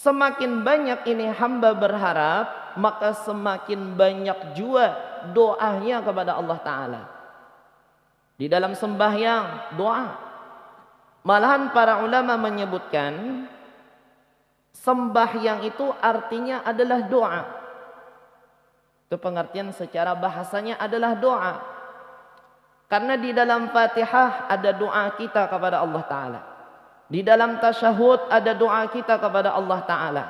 Semakin banyak ini hamba berharap, maka semakin banyak jua doanya kepada Allah Ta'ala. Di dalam sembahyang, doa. Malahan para ulama menyebutkan, sembahyang itu artinya adalah doa. Itu pengertian secara bahasanya adalah doa. Karena di dalam Fatihah ada doa kita kepada Allah Ta'ala. Di dalam tasyahud ada doa kita kepada Allah Ta'ala.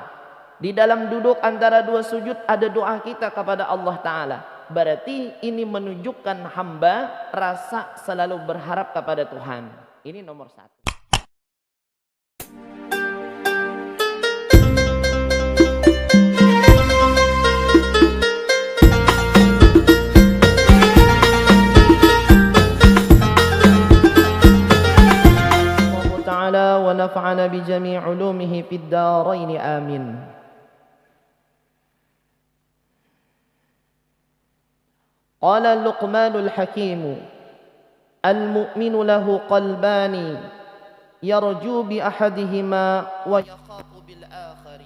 Di dalam duduk antara dua sujud ada doa kita kepada Allah Ta'ala. Berarti ini menunjukkan hamba rasa selalu berharap kepada Tuhan. Ini nomor satu. ونفعنا بجميع علومه في الدارين آمين. قال لقمان الحكيم المؤمن له قلبان يرجو بأحدهما ويخاف بالآخر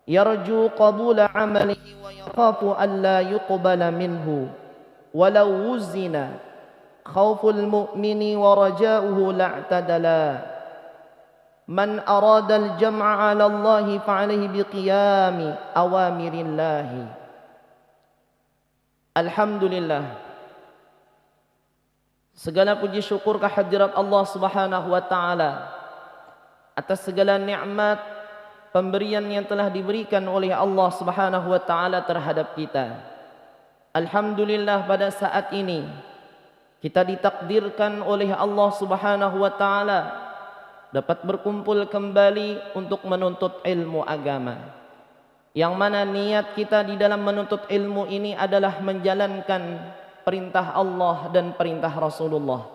يرجو قبول عمله ويخاف ألا يقبل منه ولو وزن خوف المؤمن ورجاؤه لاعتدلا من أراد الجمع على الله فعليه بقيام أوامر الله. Alhamdulillah, segala puji syukur kehadirat Allah Subhanahu wa taala atas segala nikmat pemberian yang telah diberikan oleh Allah Subhanahu wa taala terhadap kita. Alhamdulillah, pada saat ini kita ditakdirkan oleh Allah Subhanahu wa taala dapat berkumpul kembali untuk menuntut ilmu agama. Yang mana niat kita di dalam menuntut ilmu ini adalah menjalankan perintah Allah dan perintah Rasulullah.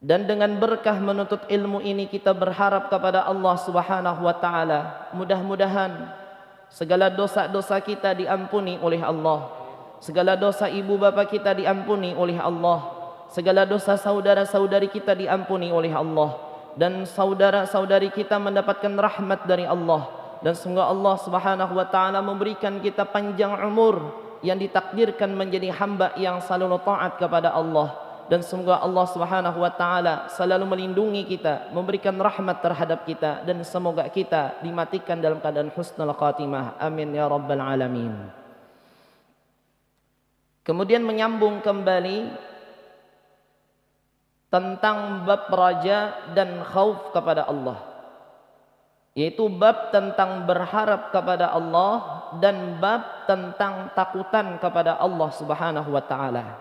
Dan dengan berkah menuntut ilmu ini kita berharap kepada Allah Subhanahu wa taala, mudah-mudahan segala dosa-dosa kita diampuni oleh Allah. Segala dosa ibu bapa kita diampuni oleh Allah. Segala dosa saudara-saudari kita diampuni oleh Allah. Dan saudara-saudari kita mendapatkan rahmat dari Allah. Dan semoga Allah Subhanahu wa taala memberikan kita panjang umur yang ditakdirkan menjadi hamba yang selalu taat kepada Allah. Dan semoga Allah Subhanahu wa taala selalu melindungi kita, memberikan rahmat terhadap kita, dan semoga kita dimatikan dalam keadaan husnul khatimah. Amin ya rabbal alamin. Kemudian menyambung kembali tentang bab raja dan khauf kepada Allah, yaitu bab tentang berharap kepada Allah dan bab tentang takutan kepada Allah Subhanahu wa taala.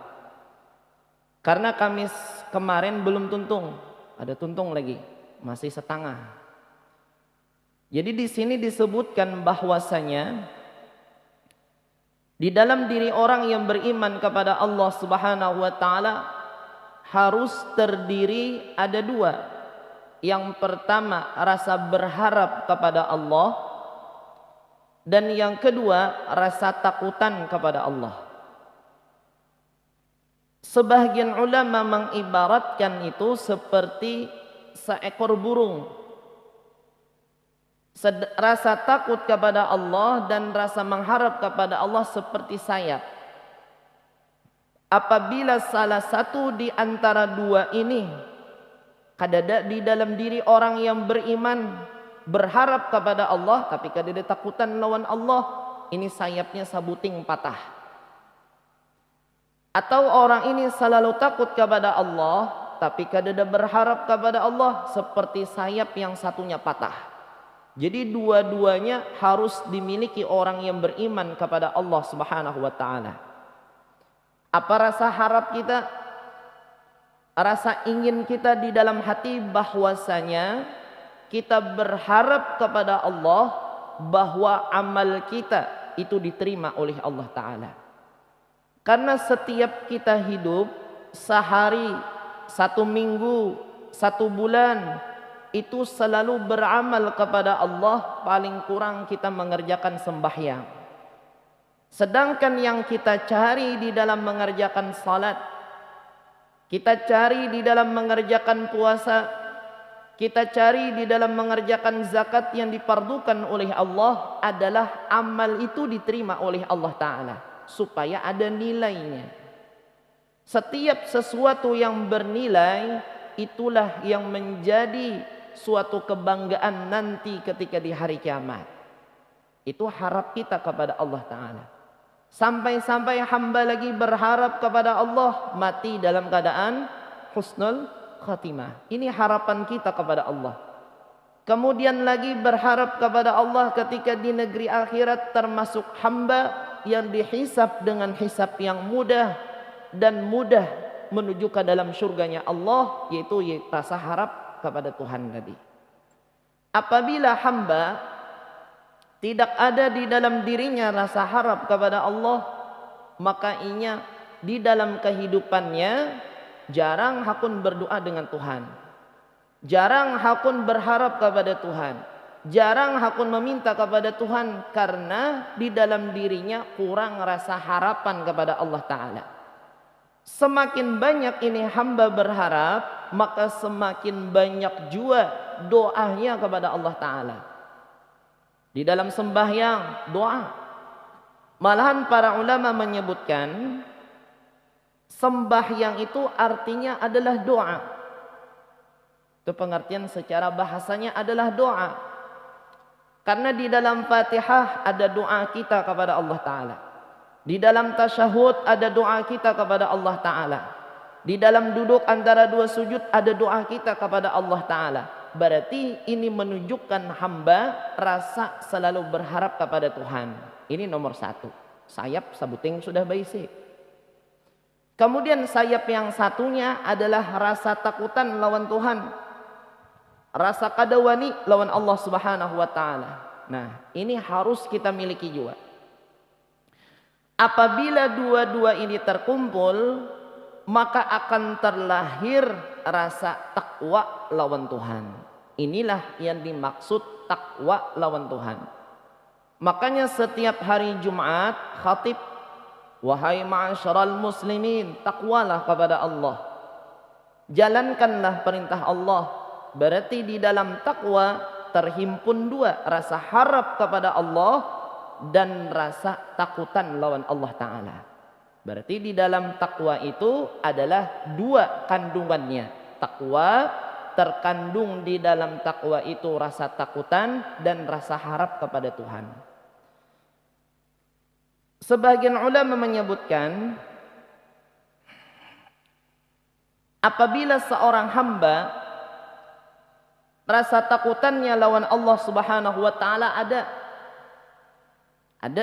Karena Kamis kemarin belum tuntung, ada tuntung lagi, masih setengah. Jadi di sini disebutkan bahwasanya di dalam diri orang yang beriman kepada Allah Subhanahu wa taala harus terdiri ada dua. Yang pertama, rasa berharap kepada Allah, dan yang kedua, rasa takutan kepada Allah. Sebagian ulama mengibaratkan itu seperti seekor burung. Rasa takut kepada Allah dan rasa mengharap kepada Allah seperti sayap. Apabila salah satu di antara dua ini kadada di dalam diri orang yang beriman, berharap kepada Allah tapi kadada takutan lawan Allah, ini sayapnya sabuting patah. Atau orang ini selalu takut kepada Allah tapi kadada berharap kepada Allah, seperti sayap yang satunya patah. Jadi dua-duanya harus dimiliki orang yang beriman kepada Allah Subhanahu wa taala. Apa rasa harap kita? Rasa ingin kita di dalam hati bahwasanya kita berharap kepada Allah bahwa amal kita itu diterima oleh Allah Ta'ala. Karena setiap kita hidup, sehari, satu minggu, satu bulan, itu selalu beramal kepada Allah, paling kurang kita mengerjakan sembahyang. Sedangkan yang kita cari di dalam mengerjakan salat, kita cari di dalam mengerjakan puasa, kita cari di dalam mengerjakan zakat yang dipardukan oleh Allah adalah amal itu diterima oleh Allah Ta'ala, supaya ada nilainya. Setiap sesuatu yang bernilai, itulah yang menjadi suatu kebanggaan nanti ketika di hari kiamat. Itu harap kita kepada Allah Ta'ala. Sampai-sampai hamba lagi berharap kepada Allah, mati dalam keadaan husnul khatimah. Ini harapan kita kepada Allah. Kemudian lagi berharap kepada Allah ketika di negeri akhirat, termasuk hamba yang dihisab dengan hisab yang mudah dan mudah menuju ke dalam surganya Allah, yaitu rasa harap kepada Tuhan tadi. Apabila hamba tidak ada di dalam dirinya rasa harap kepada Allah, maka ianya di dalam kehidupannya jarang hakun berdoa dengan Tuhan, jarang hakun berharap kepada Tuhan, jarang hakun meminta kepada Tuhan, karena di dalam dirinya kurang rasa harapan kepada Allah Ta'ala. Semakin banyak ini hamba berharap, maka semakin banyak jua doanya kepada Allah Ta'ala. Di dalam sembahyang doa, malahan para ulama menyebutkan sembahyang itu artinya adalah doa. Itu pengertian secara bahasanya adalah doa. Karena di dalam Fatihah ada doa kita kepada Allah Ta'ala. Di dalam tasyahud ada doa kita kepada Allah Ta'ala. Di dalam duduk antara dua sujud ada doa kita kepada Allah Ta'ala. Berarti ini menunjukkan hamba rasa selalu berharap kepada Tuhan. Ini nomor satu. Sayap sabuting sudah basic. Kemudian sayap yang satunya adalah rasa takutan lawan Tuhan, rasa kadawani lawan Allah Subhanahu wa Ta'ala. Nah, ini harus kita miliki juga. Apabila dua-dua ini terkumpul, maka akan terlahir rasa takwa lawan Tuhan. Inilah yang dimaksud takwa lawan Tuhan. Makanya setiap hari Jumat khatib, wahai ma'asyaral muslimin, takwalah kepada Allah, jalankanlah perintah Allah. Berarti di dalam takwa terhimpun dua, rasa harap kepada Allah dan rasa takutan lawan Allah Ta'ala. Berarti di dalam takwa itu adalah dua kandungannya. Takwa terkandung di dalam takwa itu rasa takutan dan rasa harap kepada Tuhan. Sebagian ulama menyebutkan, apabila seorang hamba rasa takutannya lawan Allah Subhanahu wa Ta'ala ada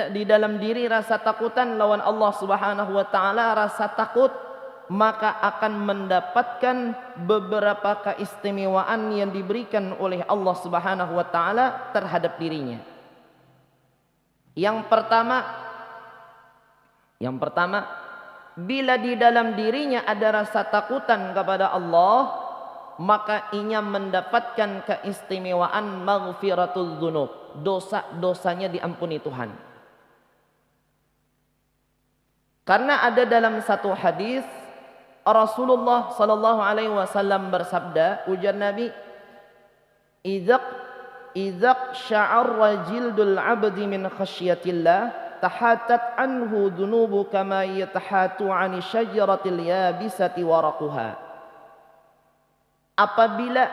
di dalam diri rasa takutan lawan Allah Subhanahu wa Ta'ala, rasa takut, maka akan mendapatkan beberapa keistimewaan yang diberikan oleh Allah Subhanahu wa Ta'ala terhadap dirinya. Yang pertama, bila di dalam dirinya ada rasa takutan kepada Allah, maka ia mendapatkan keistimewaan maghfiratul dzunub, dosa-dosanya diampuni Tuhan. Karena ada dalam satu hadis Rasulullah sallallahu alaihi wasallam bersabda, ujar Nabi, "Idza sya'arra jildul 'abdi min khasyatillah, tahatat anhu dhunubu kama yatahatu 'ani syajaratil yabisati waraquha." Apabila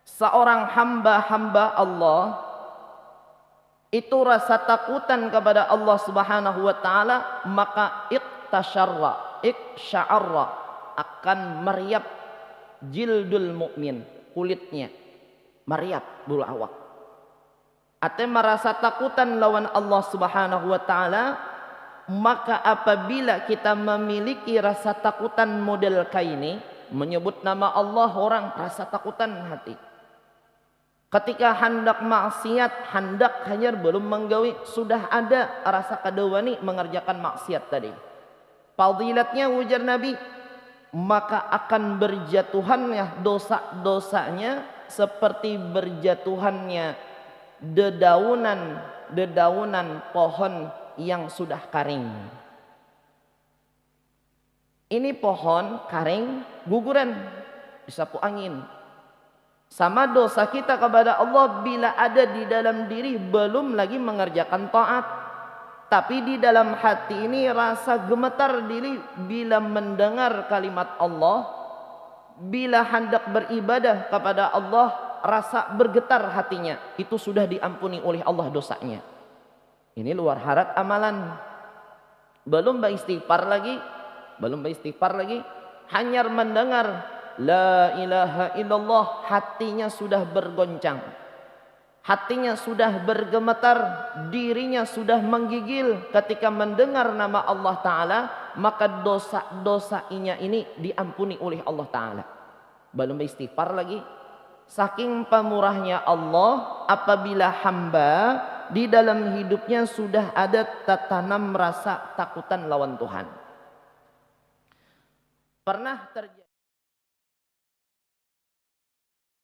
seorang hamba Allah itu rasa takutan kepada Allah Subhanahu wa Ta'ala, maka iksya'arra akan meriap jildul mukmin, kulitnya meriap bulu awak. Artinya merasa takutan lawan Allah Subhanahu wa Ta'ala, maka apabila kita memiliki rasa takutan model kaini, menyebut nama Allah, orang rasa takutan hati. Ketika hendak maksiat, hendak hanya belum menggawi, sudah ada rasa kadawani mengerjakan maksiat tadi. Fadilatnya ujar Nabi, maka akan berjatuhannya dosa-dosanya seperti berjatuhannya dedaunan pohon yang sudah kering. Ini pohon kering, guguran, disapu angin. sama dosa kita kepada Allah bila ada di dalam diri, belum lagi mengerjakan taat. Tapi di dalam hati ini rasa gemetar diri bila mendengar kalimat Allah, bila hendak beribadah kepada Allah, rasa bergetar hatinya. Itu sudah diampuni oleh Allah dosanya. Ini luar syarat amalan. Belum beristighfar lagi, hanya mendengar la ilaha illallah, hatinya sudah bergoncang, hatinya sudah bergemetar, dirinya sudah menggigil ketika mendengar nama Allah Ta'ala, maka dosa-dosanya ini diampuni oleh Allah Ta'ala. Belum beristighfar lagi. Saking pemurahnya Allah, apabila hamba di dalam hidupnya sudah ada tertanam rasa takutan lawan Tuhan. Pernah terjadi